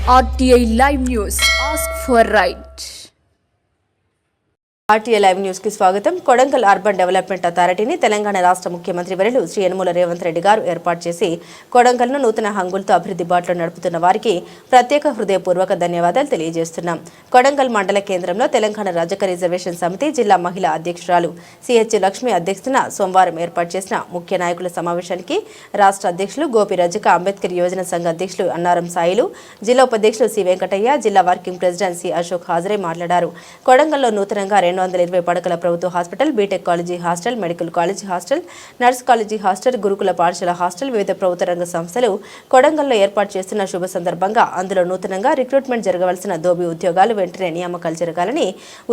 RTI Live News. Ask for right. RTI live news కి స్వాగతం. Kodangal urban development అథారిటీని Telangana రాష్ట్ర ముఖ్యమంత్రి వర్యులు శ్రీ యనమల రేవంత్ రెడ్డి గారు ఏర్పాటు చేసి కొడంగల్ను నూతన హంగులతో అభివృద్ధి బాటలో నడుపుతున్న వారికి ప్రత్యేక హృదయపూర్వక ధన్యవాదాలు తెలియజేస్తున్నాం. కొడంగల్ మండల కేంద్రంలో తెలంగాణ రజక రిజర్వేషన్ సమితి జిల్లా మహిళా అధ్యక్షురాలు సిహెచ్ లక్ష్మి అధ్యక్షతన సోమవారం ఏర్పాటు చేసిన ముఖ్య నాయకుల సమావేశానికి రాష్ట్ర అధ్యక్షులు గోపి రజక అంబేద్కర్ యోజన సంఘ అధ్యక్షులు అన్నారం సాయిలు, జిల్లా ఉపాధ్యక్షులు సి వెంకటయ్య, జిల్లా వర్కింగ్ ప్రెసిడెంట్ సి అశోక్ హాజరై మాట్లాడారు. కొడంగల్లో నూతనంగా 220 పడకల ప్రభుత్వ hospital, BTech college hostel, medical college hostel, nurse college hostel, గురుకుల పాఠశాల హాస్టల్, వివిధ ప్రభుత్వ రంగ సంస్థలు కొడంగల్లో ఏర్పాటు చేస్తున్న శుభ సందర్భంగా అందులో నూతనంగా రిక్రూట్మెంట్ జరగవలసిన దోబీ ఉద్యోగాలు వెంటనే నియామకాలు జరగాలని,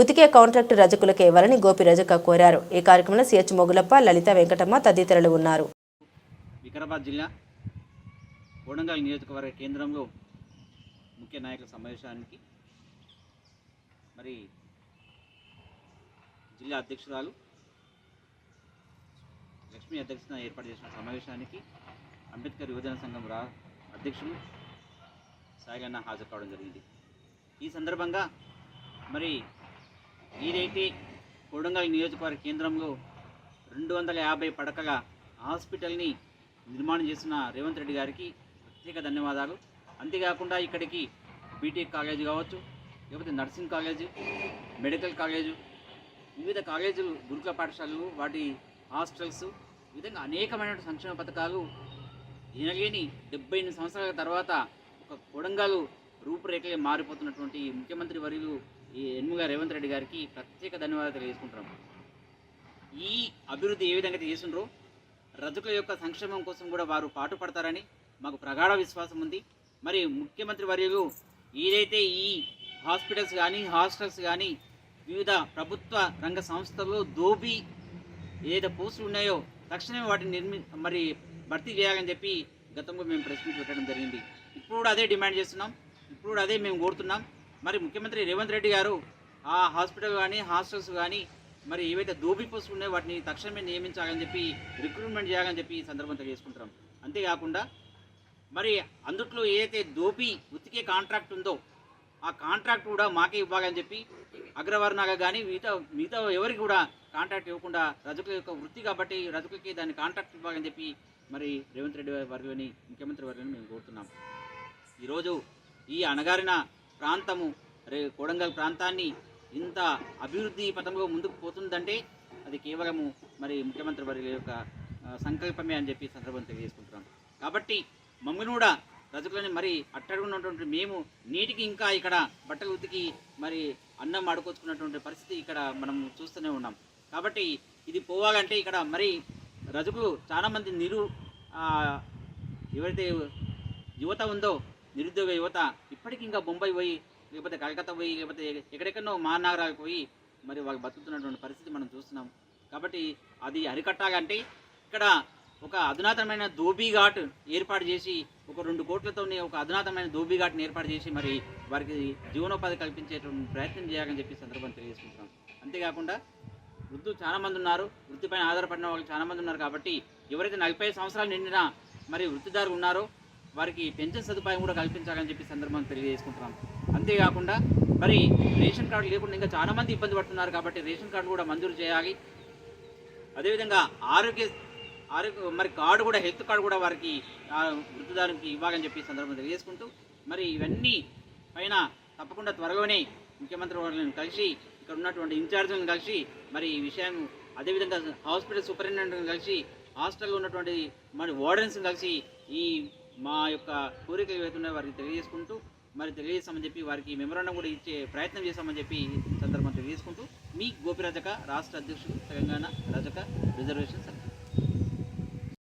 ఉతికే కాంట్రాక్టు రజకులకే ఇవ్వాలని గోపి రజక కోరారు. ఈ కార్యక్రమంలో సిహెచ్ మొగులప్ప, లలిత, వెంకటమ్మ తదితరులు ఉన్నారు. వికారాబాద్ జిల్లా కొడంగల్ నియోజకవర్గ కేంద్రంలో ముఖ్య నాయకుల సమావేశానికి మరి జిల్లా అధ్యక్షురాలు లక్ష్మీ అధ్యక్షతన ఏర్పాటు చేసిన సమావేశానికి అంబేద్కర్ యువజన సంఘం అధ్యక్షులు సాయిలన్న హాజరు కావడం జరిగింది. ఈ సందర్భంగా మరి ఏదైతే కొడంగల్ నియోజకవర్గ కేంద్రంలో 250 పడకల హాస్పిటల్ని నిర్మాణం చేసిన రేవంత్ రెడ్డి గారికి ప్రత్యేక ధన్యవాదాలు. అంతేకాకుండా ఇక్కడికి బీటెక్ కాలేజీ కావచ్చు, లేకపోతే నర్సింగ్ కాలేజీ, మెడికల్ కాలేజు, వివిధ కాలేజీలు, గురుకుల పాఠశాలలు, వాటి హాస్టల్స్, ఈ విధంగా అనేకమైన సంక్షేమ పథకాలు ఎనలేని 78 సంవత్సరాల తర్వాత ఒక కొడంగల్ రూపురేఖలే మారిపోతున్నటువంటి ముఖ్యమంత్రి వర్యులు ఈ యనమల రేవంత్ రెడ్డి గారికి ప్రత్యేక ధన్యవాదాలు తెలియజేసుకుంటున్నాం. ఈ అభివృద్ధి ఏ విధంగా చేస్తుండ్రో రజకుల యొక్క సంక్షేమం కోసం కూడా వారు పాటుపడతారని మాకు ప్రగాఢ విశ్వాసం ఉంది. మరి ముఖ్యమంత్రి వర్యులు ఏదైతే ఈ హాస్పిటల్స్ కానీ, హాస్టల్స్ కానీ, వివిధ ప్రభుత్వ రంగ సంస్థల్లో దోబీ ఏదైతే పోస్టులు ఉన్నాయో తక్షణమే వాటిని మరి భర్తీ చేయాలని చెప్పి గతంలో మేము ప్రెస్ మీట్ పెట్టడం జరిగింది. ఇప్పుడు కూడా అదే డిమాండ్ చేస్తున్నాం, ఇప్పుడు కూడా అదే మేము కోరుతున్నాం. మరి ముఖ్యమంత్రి రేవంత్ రెడ్డి గారు ఆ హాస్పిటల్ కానీ, హాస్టల్స్ కానీ మరి ఏవైతే దోబీ పోస్టులు ఉన్నాయో వాటిని తక్షణమే నియమించాలని చెప్పి, రిక్రూట్మెంట్ చేయాలని చెప్పి ఈ సందర్భంగా చేసుకుంటున్నాం. అంతేకాకుండా మరి అందుట్లో ఏదైతే దోబీ ఉతికే కాంట్రాక్ట్ ఉందో ఆ కాంట్రాక్ట్ కూడా మాకే ఇవ్వాలని చెప్పి అగ్రవర్ణాలకు కానీ మిగతా ఎవరికి కూడా కాంట్రాక్ట్ ఇవ్వకుండా రజకుల యొక్క వృత్తి కాబట్టి రజకులకి దాన్ని కాంట్రాక్ట్ ఇవ్వాలని చెప్పి మరి రేవంత్ రెడ్డి వర్యుని, ముఖ్యమంత్రి వర్యుని మేము కోరుతున్నాం. ఈరోజు ఈ అణగారిన ప్రాంతము కొడంగల్ ప్రాంతాన్ని ఇంత అభివృద్ధి పథంలో ముందుకు పోతుందంటే అది కేవలము మరి ముఖ్యమంత్రి వర్యుల యొక్క సంకల్పమే అని చెప్పి సందర్భం తెలియజేసుకుంటున్నాం. కాబట్టి మమ్మల్ని కూడా రజకులని మరి అట్టడుగున్నటువంటి మేము నీటికి ఇంకా ఇక్కడ బట్టలు ఉతికి మరి అన్నం ఆడుకొచ్చుకున్నటువంటి పరిస్థితి ఇక్కడ మనం చూస్తూనే ఉన్నాం. కాబట్టి ఇది పోవాలంటే ఇక్కడ మరి రజకులు చాలామంది ఎవరైతే యువత ఉందో నిరుద్యోగ యువత ఇప్పటికీ ఇంకా బొంబాయి పోయి, లేకపోతే కలకత్తా పోయి, లేకపోతే ఎక్కడెక్కడో మహానగరాలకు పోయి మరి వాళ్ళు బతుకుతున్నటువంటి పరిస్థితి మనం చూస్తున్నాం. కాబట్టి అది అరికట్టాలంటే ఇక్కడ ఒక అధునాతనమైన దోబీ ఘాట్ ఏర్పాటు చేసి, ఒక 2 కోట్లతోనే ఒక అధునాతనమైన దోబీ ఘాట్ని ఏర్పాటు చేసి మరి వారికి జీవనోపాధి కల్పించేటువంటి ప్రయత్నం చేయాలని చెప్పి సందర్భం తెలియజేసుకుంటున్నాం. అంతేకాకుండా వృద్ధులు చాలామంది ఉన్నారు, వృత్తిపైన ఆధారపడిన వాళ్ళు చాలామంది ఉన్నారు. కాబట్టి ఎవరైతే 45 సంవత్సరాలు నిండినా మరి వృత్తిదారులు ఉన్నారో వారికి పెన్షన్ సదుపాయం కూడా కల్పించాలని చెప్పి సందర్భం తెలియజేసుకుంటున్నాం. అంతేకాకుండా మరి రేషన్ కార్డు లేకుండా ఇంకా చాలామంది ఇబ్బంది పడుతున్నారు. కాబట్టి రేషన్ కార్డు కూడా మంజూరు చేయాలి. అదేవిధంగా ఆరోగ్య మరి కార్డు కూడా, హెల్త్ కార్డు కూడా వారికి వృత్తిదారునికి ఇవ్వాలని చెప్పి సందర్భం తెలియజేసుకుంటూ మరి ఇవన్నీ పైన తప్పకుండా త్వరలోనే ముఖ్యమంత్రి వారిని కలిసి, ఇక్కడ ఉన్నటువంటి ఇన్ఛార్జీలను కలిసి మరి ఈ విషయం, అదేవిధంగా హాస్పిటల్ సూపరింటెండెంట్ని కలిసి, హాస్టల్లో ఉన్నటువంటి మరి వార్డెన్స్ని కలిసి ఈ మా యొక్క కోరికలు ఏవైతున్నాయో వారికి తెలియజేసుకుంటూ మరి తెలియజేస్తామని చెప్పి వారికి మెమరాండం కూడా ఇచ్చే ప్రయత్నం చేస్తామని చెప్పి సందర్భం తెలియజేసుకుంటూ మీ గోపి రజక రాష్ట్ర అధ్యక్షుడు తెలంగాణ రజక రిజర్వేషన్